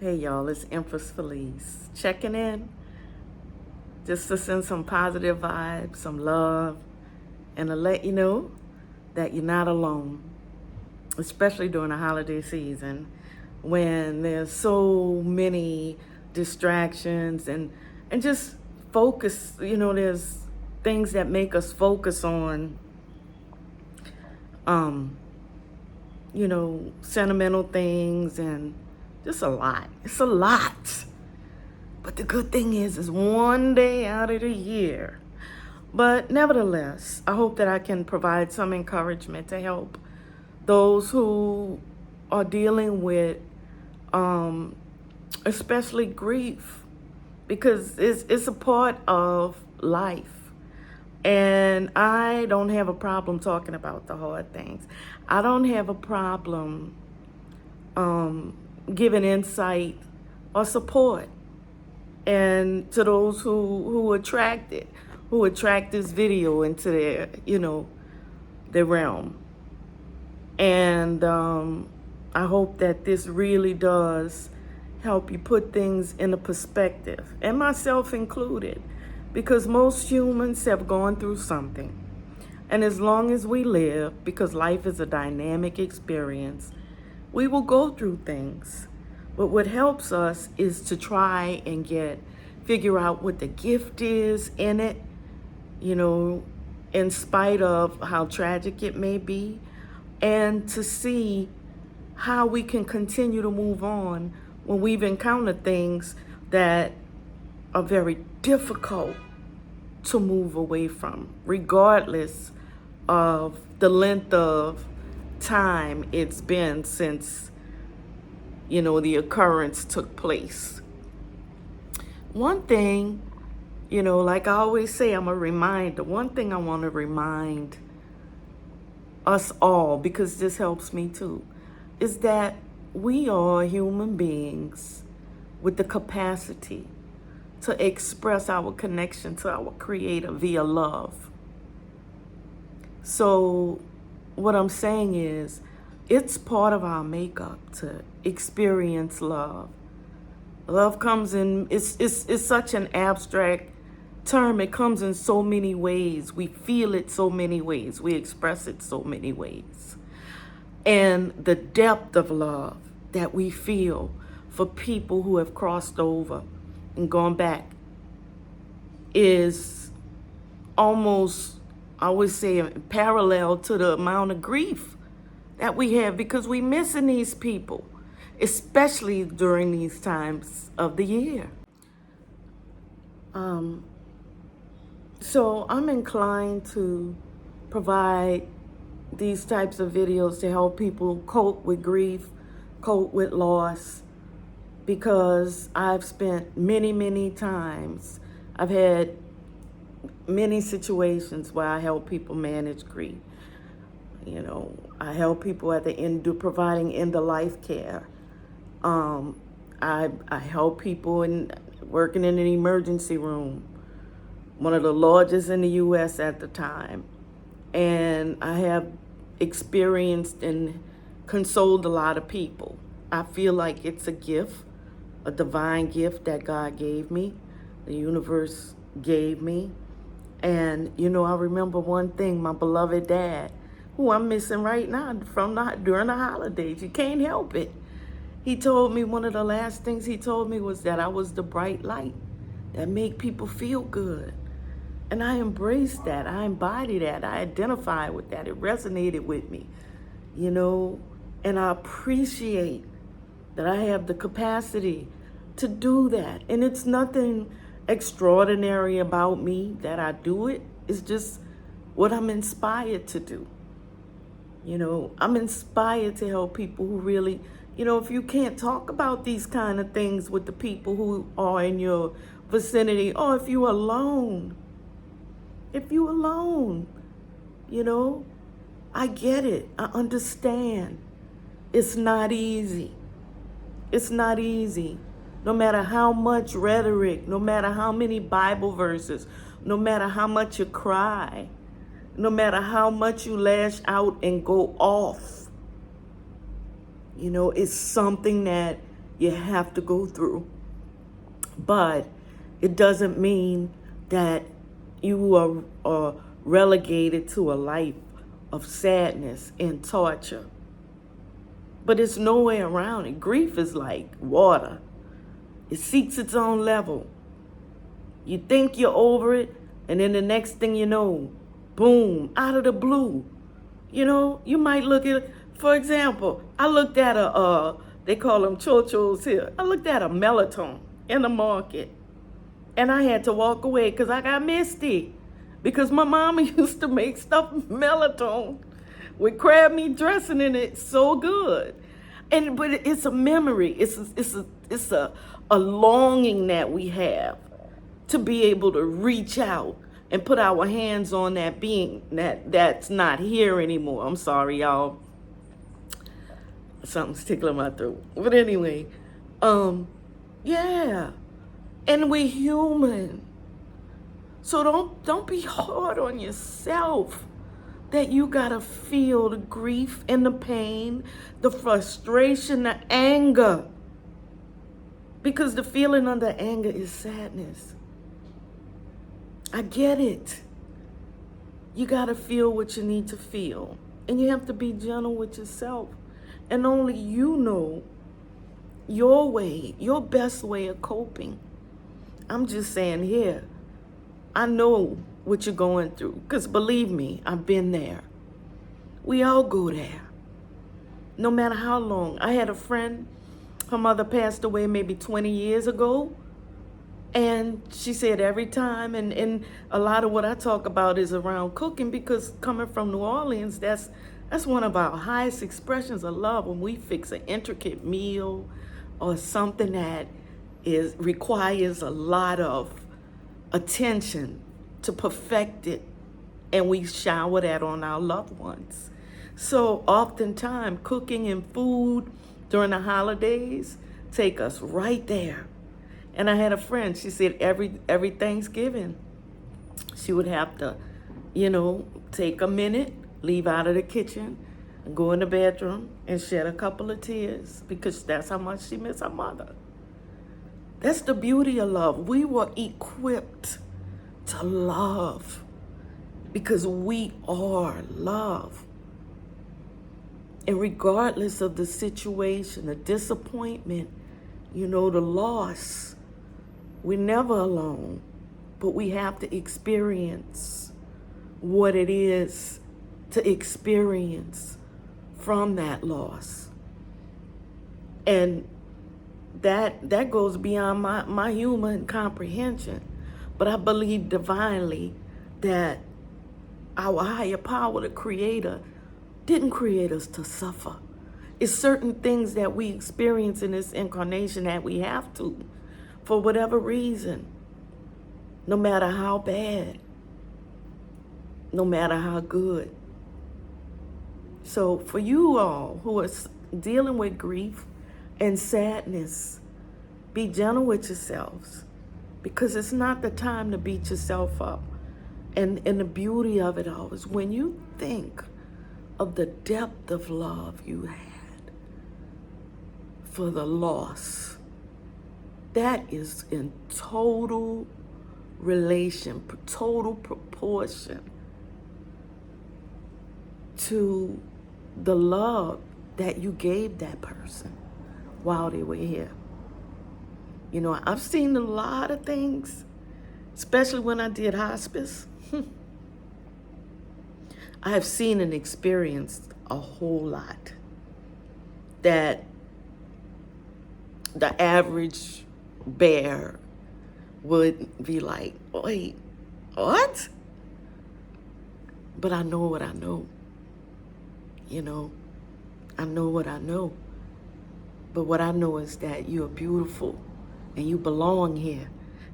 Hey y'all, it's Empress Felice checking in just to send some positive vibes, some love, and to let you know that you're not alone, especially during the holiday season when there's so many distractions and just focus. There's things that make us focus on, um, sentimental things and just a lot. It's a lot. But the good thing is one day out of the year. But nevertheless, I hope that I can provide some encouragement to help those who are dealing with, especially grief, because it's a part of life. And I don't have a problem talking about the hard things. I don't have a problem giving insight or support. And to those who attract this video into their realm. And I hope that this really does help you put things in a perspective, and myself included, because most humans have gone through something. And as long as we live, because life is a dynamic experience, we will go through things. But what helps us is to try and figure out what the gift is in it, in spite of how tragic it may be, and to see how we can continue to move on when we've encountered things that are very difficult to move away from, regardless of the length of time it's been since the occurrence took place. One thing, like I always say, I'm a reminder. One thing I want to remind us all, because this helps me too, is that we are human beings with the capacity to express our connection to our Creator via love. So what I'm saying is, it's part of our makeup to experience love. Love comes in, it's such an abstract term. It comes in so many ways. We feel it so many ways. We express it so many ways. And the depth of love that we feel for people who have crossed over and gone back is almost, I would say, parallel to the amount of grief that we have, because we're missing these people, especially during these times of the year. So I'm inclined to provide these types of videos to help people cope with grief, cope with loss, because I've spent many times, I've had many situations where I help people manage grief. I help people at the end providing end-of-life care. I help people in working in an emergency room, one of the largest in the U.S. at the time. And I have experienced and consoled a lot of people. I feel like it's a gift, a divine gift that God gave me, the universe gave me. And, I remember one thing, my beloved dad, who I'm missing right now during the holidays. You can't help it. He told me, one of the last things he told me was that I was the bright light that make people feel good. And I embraced that. I embodied that. I identified with that. It resonated with me, and I appreciate that I have the capacity to do that. And it's nothing extraordinary about me that I do it. It's just what I'm inspired to do. I'm inspired to help people who really, if you can't talk about these kind of things with the people who are in your vicinity, or if you're alone, I get it. I understand. It's not easy. It's not easy. No matter how much rhetoric, no matter how many Bible verses, no matter how much you cry, no matter how much you lash out and go off, it's something that you have to go through. But it doesn't mean that you are relegated to a life of sadness and torture. But it's no way around it. Grief is like water. It seeks its own level. You think you're over it, and then the next thing you know, boom, out of the blue. You know, you might look at, for example, I looked at they call them chochos here. I looked at a Melatonin in the market, and I had to walk away because I got misty. Because my mama used to make stuff Melatonin with crab meat dressing in it, so good. But it's a memory. It's a longing that we have to be able to reach out and put our hands on that being that's not here anymore. I'm sorry, y'all. Something's tickling my throat. But anyway, yeah. And we're human. So don't be hard on yourself that you gotta feel the grief and the pain, the frustration, the anger. Because the feeling under anger is sadness. I get it. You gotta feel what you need to feel. And you have to be gentle with yourself. And only you know your way, your best way of coping. I'm just saying here, I know what you're going through. Because believe me, I've been there. We all go there. No matter how long. I had a friend, her mother passed away maybe 20 years ago. And she said every time, and a lot of what I talk about is around cooking, because coming from New Orleans, that's one of our highest expressions of love, when we fix an intricate meal or something that requires a lot of attention to perfect it, and we shower that on our loved ones. So oftentimes cooking and food during the holidays take us right there. And I had a friend, she said every Thanksgiving, she would have to, take a minute, leave out of the kitchen, and go in the bedroom and shed a couple of tears, because that's how much she missed her mother. That's the beauty of love. We were equipped to love because we are love. And regardless of the situation, the disappointment, the loss, we're never alone, but we have to experience what it is to experience from that loss. And that goes beyond my human comprehension. But I believe divinely that our higher power, the Creator, didn't create us to suffer. It's certain things that we experience in this incarnation that we have to, for whatever reason, no matter how bad, no matter how good. So for you all who are dealing with grief and sadness, be gentle with yourselves, because it's not the time to beat yourself up. And the beauty of it all is when you think of the depth of love you had for the loss, that is in total proportion to the love that you gave that person while they were here. I've seen a lot of things, especially when I did hospice. I have seen and experienced a whole lot that the average bear would be like, wait, what? But I know what I know. I know what I know. But what I know is that you're beautiful and you belong here,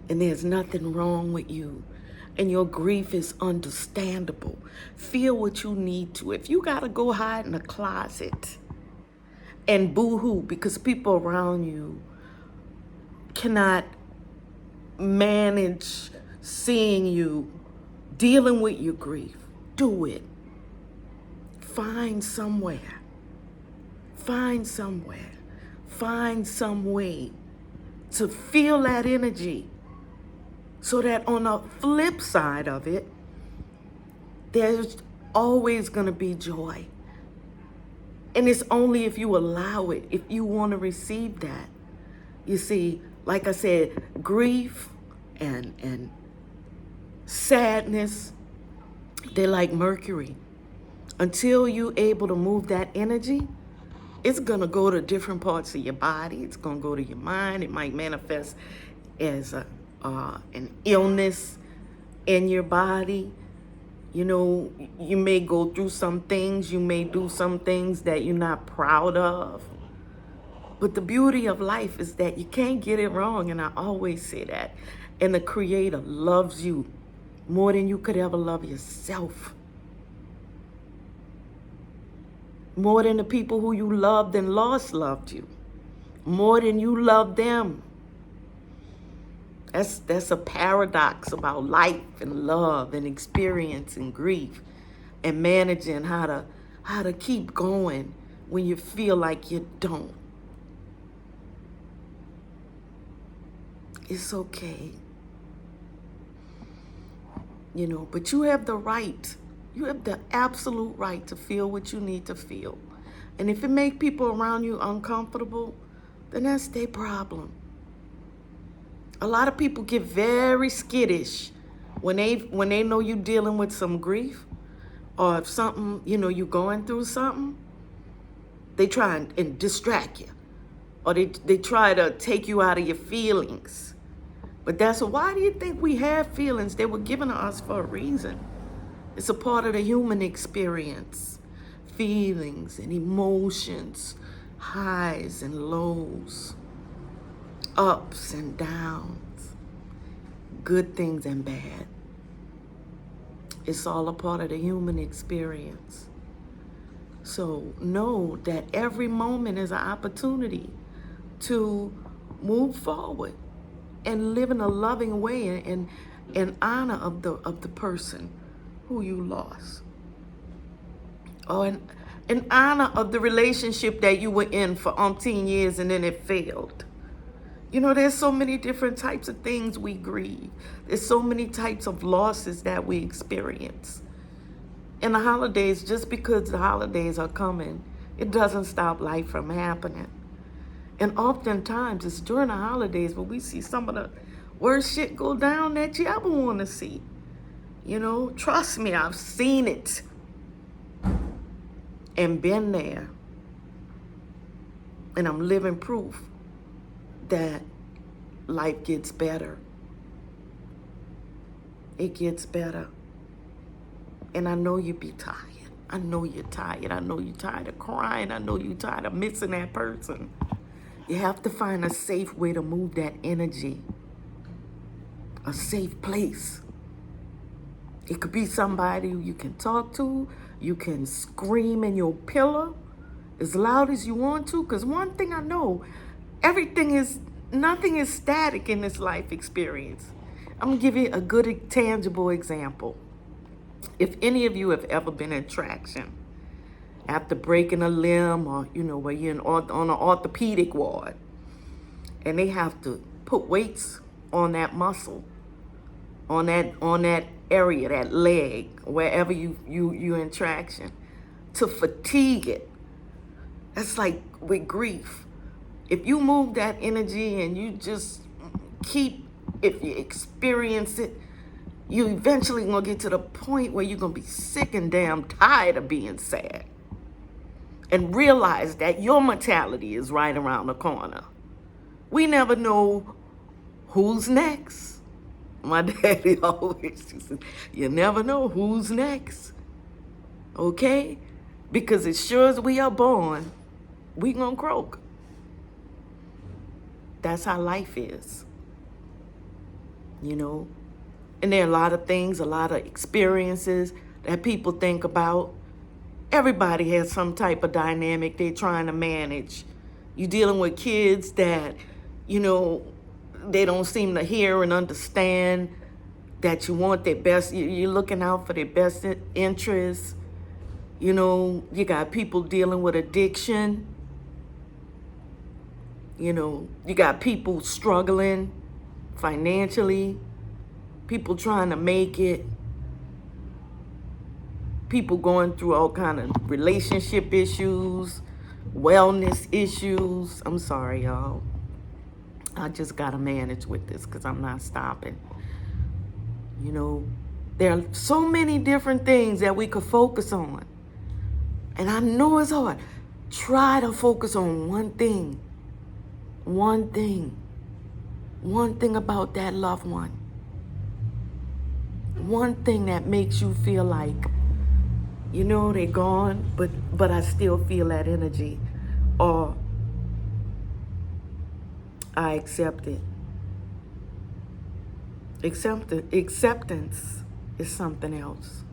and there's nothing wrong with you. And your grief is understandable. Feel what you need to. If you gotta go hide in a closet and boo-hoo because people around you cannot manage seeing you dealing with your grief, do it. Find somewhere. find some way to feel that energy so that on the flip side of it, there's always going to be joy. And it's only if you allow it, if you want to receive that. You see, like I said, grief and sadness, they're like mercury. Until you're able to move that energy, it's going to go to different parts of your body. It's going to go to your mind. It might manifest as an illness in your body. You know, you may go through some things. You may do some things that you're not proud of. But the beauty of life is that you can't get it wrong. And I always say that. And the Creator loves you more than you could ever love yourself. More than the people who you loved and lost loved you. More than you loved them. That's a paradox about life and love and experience and grief and managing how to keep going when you feel like you don't. It's okay. You know, but you have the right. You have the absolute right to feel what you need to feel. And if it makes people around you uncomfortable, then that's their problem. A lot of people get very skittish when they know you're dealing with some grief, or if something, you know, you're going through something, they try and distract you, or they try to take you out of your feelings. But why do you think we have feelings? They were given to us for a reason. It's a part of the human experience. Feelings and emotions, highs and lows, ups and downs, good things and bad. It's all a part of the human experience. So know that every moment is an opportunity to move forward and live in a loving way and in honor of the person who you lost. Or in honor of the relationship that you were in for umpteen years and then it failed. You know, there's so many different types of things we grieve. There's so many types of losses that we experience. In the holidays, just because the holidays are coming, it doesn't stop life from happening. And oftentimes, it's during the holidays when we see some of the worst shit go down that you ever want to see. You know, trust me, I've seen it and been there. And I'm living proof that life gets better. It gets better. And I know you be tired. I know you're tired. I know you're tired of crying. I know you're tired of missing that person. You have to find a safe way to move that energy. A safe place. It could be somebody you can talk to. You can scream in your pillow as loud as you want to. Because one thing I know, nothing is static in this life experience. I'm going to give you a good tangible example. If any of you have ever been in traction after breaking a limb, or, you know, where you're on an orthopedic ward and they have to put weights on that muscle, on that area, that leg, wherever you're in traction, to fatigue it. That's like with grief. If you move that energy and you just if you experience it, you eventually gonna get to the point where you're gonna be sick and damn tired of being sad. And realize that your mortality is right around the corner. We never know who's next. My daddy always said, you never know who's next. Okay? Because as sure as we are born, we gonna croak. That's how life is. You know? And there are a lot of things, a lot of experiences that people think about. Everybody has some type of dynamic they're trying to manage. You're dealing with kids that, you know, they don't seem to hear and understand that you want their best. You're looking out for their best interests. You know, you got people dealing with addiction. You know, you got people struggling financially, people trying to make it, people going through all kind of relationship issues, wellness issues. I'm sorry, y'all. I just got to manage with this because I'm not stopping. You know, there are so many different things that we could focus on. And I know it's hard. Try to focus on one thing. One thing. One thing about that loved one. One thing that makes you feel like, you know, they're gone, but I still feel that energy. Or I accept it. Acceptance is something else.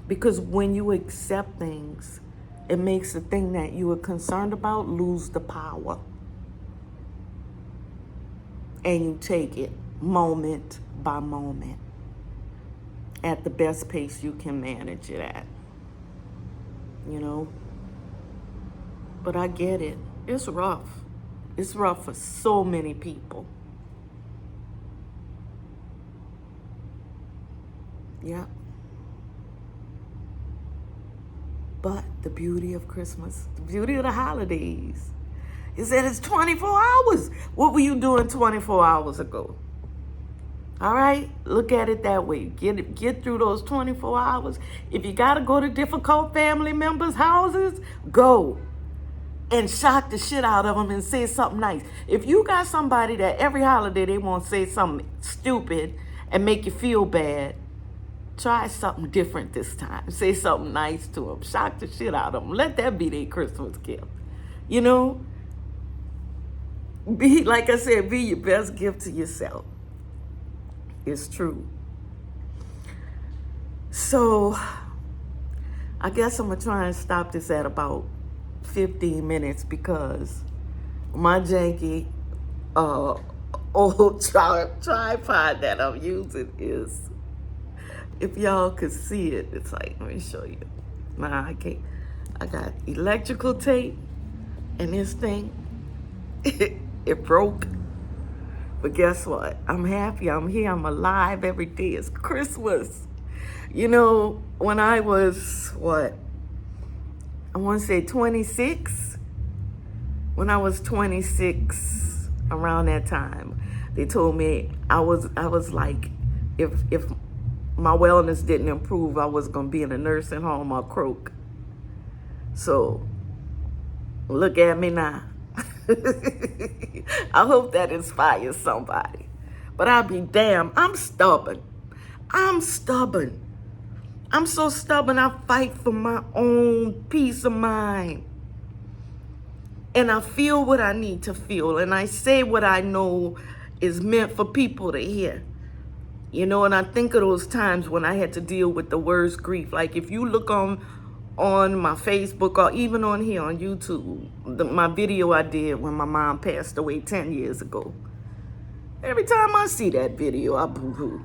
Because when you accept things, it makes the thing that you were concerned about lose the power. And you take it moment by moment at the best pace you can manage it at. You know? But I get it. It's rough. It's rough for so many people. Yeah. But the beauty of Christmas, the beauty of the holidays, is that it's 24 hours. What were you doing 24 hours ago? All right? Look at it that way. Get through those 24 hours. If you got to go to difficult family members' houses, go. And shock the shit out of them and say something nice. If you got somebody that every holiday they want to say something stupid and make you feel bad, try something different this time. Say something nice to them. Shock the shit out of them. Let that be their Christmas gift. You know? Be, like I said, be your best gift to yourself. It's true. So, I guess I'm going to try and stop this at about 15 minutes because my janky old tripod that I'm using is, if y'all could see it, it's like, let me show you. Nah, I can't. I got electrical tape and this thing, it broke. But guess what? I'm happy. I'm here. I'm alive. Every day is Christmas. You know, when I was, I want to say 26. When I was 26, around that time, they told me I was like, if my wellness didn't improve, I was going to be in a nursing home or croak. So, look at me now. I hope that inspires somebody. But I'll be damned. I'm stubborn. I'm stubborn. I'm so stubborn, I fight for my own peace of mind. And I feel what I need to feel. And I say what I know is meant for people to hear. You know, and I think of those times when I had to deal with the worst grief. Like if you look on my Facebook or even on here on YouTube, my video I did when my mom passed away 10 years ago. Every time I see that video, I boo-hoo.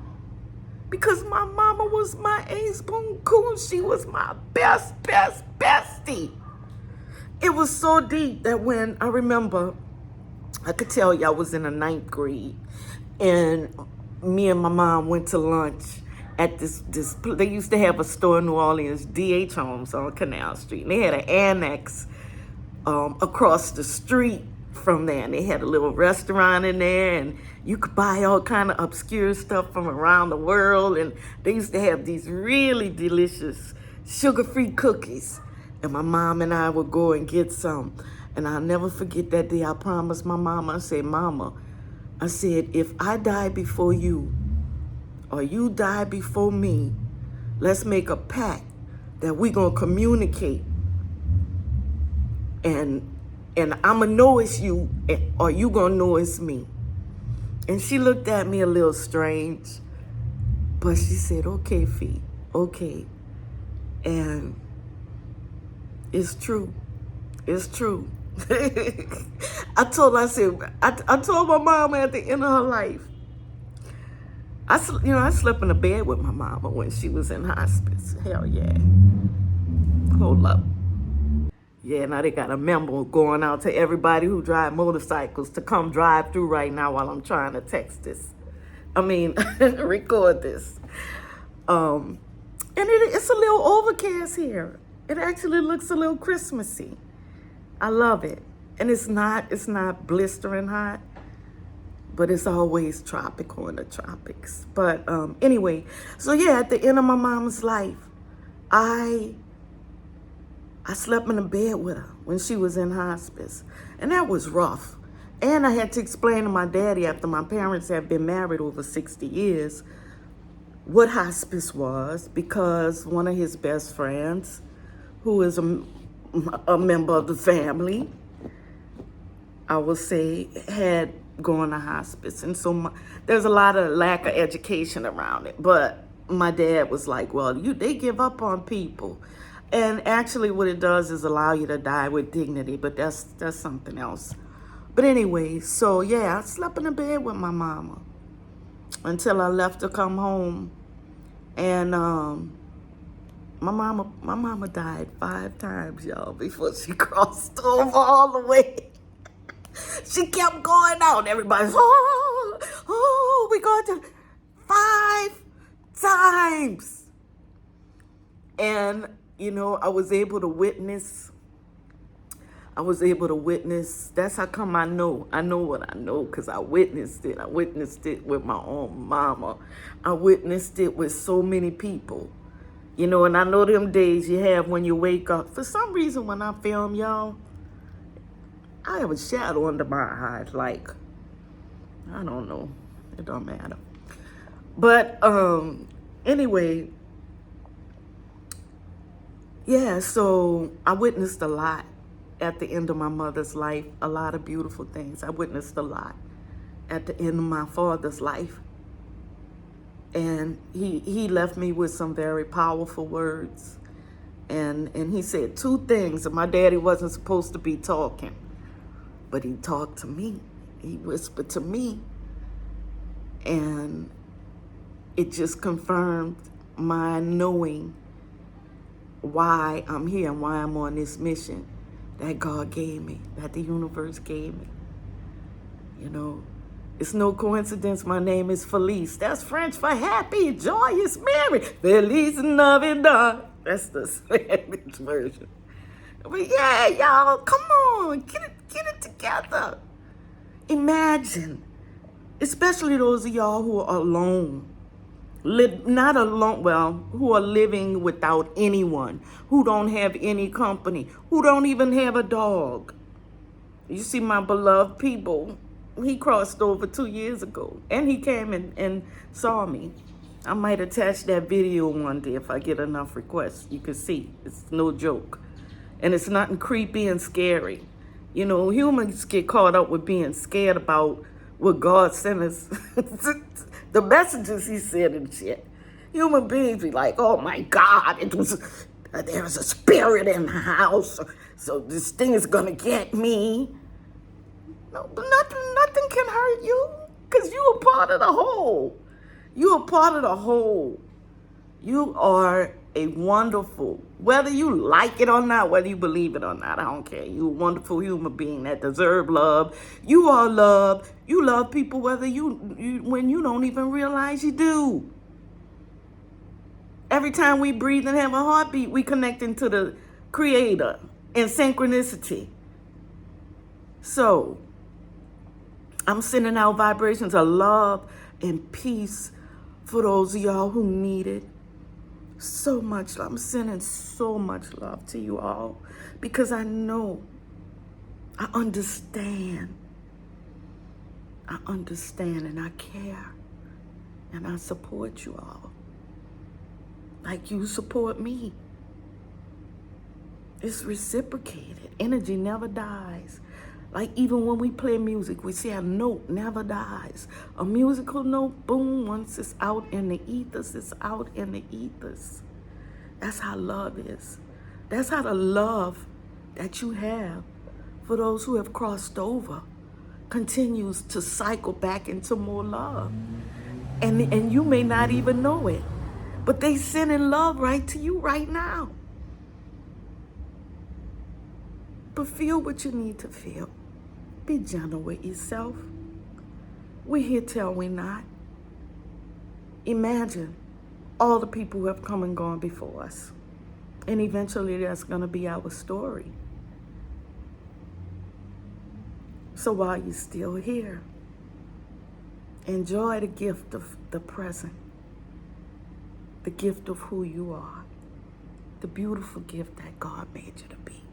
Because my mama was my ace boom coon. She was my bestie. It was so deep that when I remember, I could tell you I was in the 9th grade. And me and my mom went to lunch at this they used to have a store in New Orleans, DH Homes on Canal Street. And they had an annex across the street from there. And they had a little restaurant in there. And you could buy all kind of obscure stuff from around the world. And they used to have these really delicious sugar-free cookies. And my mom and I would go and get some. And I'll never forget that day. I promised my mama, I said, Mama, I said, if I die before you or you die before me, let's make a pact that we're going to communicate. And I'm going to know it's you or you going to know it's me. And she looked at me a little strange, but she said, okay, Fee, okay. And it's true. It's true. I told my mom at the end of her life, I slept in a bed with my mama when she was in hospice. Hell yeah. Hold up. Yeah, now they got a memo going out to everybody who drive motorcycles to come drive through right now while I'm trying to text this. Record this. And it's a little overcast here. It actually looks a little Christmassy. I love it. And it's not blistering hot, but it's always tropical in the tropics. But anyway, so yeah, at the end of my mama's life, I slept in a bed with her when she was in hospice. And that was rough. And I had to explain to my daddy, after my parents had been married over 60 years, what hospice was, because one of his best friends, who is a member of the family, I will say, had gone to hospice. And so there's a lot of lack of education around it. But my dad was like, well, they give up on people. And actually what it does is allow you to die with dignity, but that's something else. But anyway, so yeah, I slept in the bed with my mama until I left to come home. And my mama died 5 times, y'all, before she crossed over all the way. She kept going out. Everybody's, we got to 5 times. And, I was able to witness. That's how come I know what I know, because I witnessed it. I witnessed it with my own mama. I witnessed it with so many people. And I know them days you have when you wake up. For some reason, when I film, y'all, I have a shadow under my eyes. Like, I don't know. It don't matter. But anyway, yeah, so I witnessed a lot at the end of my mother's life, a lot of beautiful things. I witnessed a lot at the end of my father's life. And he left me with some very powerful words. And he said 2 things, and my daddy wasn't supposed to be talking, but he talked to me. He whispered to me. And it just confirmed my knowing why I'm here and why I'm on this mission that God gave me, that the universe gave me. It's no coincidence my name is Felice. That's French for happy, joyous, merry. Feliz Navidad. That's the Spanish version. But yeah, y'all, come on, get it together. Imagine, especially those of y'all who are alone. Not alone, who are living without anyone, who don't have any company, who don't even have a dog. You see my beloved people, he crossed over 2 years ago, and he came and saw me. I might attach that video one day if I get enough requests. You can see, it's no joke. And it's nothing creepy and scary. Humans get caught up with being scared about what God sent us. The messages he said and shit. Human beings be like, oh my God, there was a spirit in the house, so this thing is gonna get me. No, but nothing can hurt you, because you are part of the whole. You are part of the whole. You are a wonderful, whether you like it or not, whether you believe it or not, I don't care. You're a wonderful human being that deserve love. You are loved. You love people whether when you don't even realize you do. Every time we breathe and have a heartbeat, we connect into the Creator in synchronicity. So, I'm sending out vibrations of love and peace for those of y'all who need it. So much love. I'm sending so much love to you all, because I know, I understand and I care, and I support you all like you support me. It's reciprocated. Energy never dies. Like even when we play music, we say a note never dies. A musical note, boom, once it's out in the ethers, it's out in the ethers. That's how love is. That's how the love that you have for those who have crossed over continues to cycle back into more love. And you may not even know it, but they sending love right to you right now. But feel what you need to feel. Be gentle with yourself. We're here till we're not. Imagine all the people who have come and gone before us. And eventually that's going to be our story. So while you're still here, enjoy the gift of the present, the gift of who you are, the beautiful gift that God made you to be.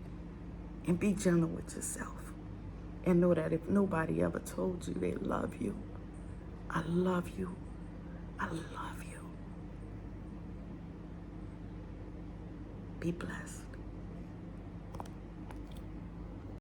And be gentle with yourself. And know that if nobody ever told you they love you, I love you, I love you. Be blessed.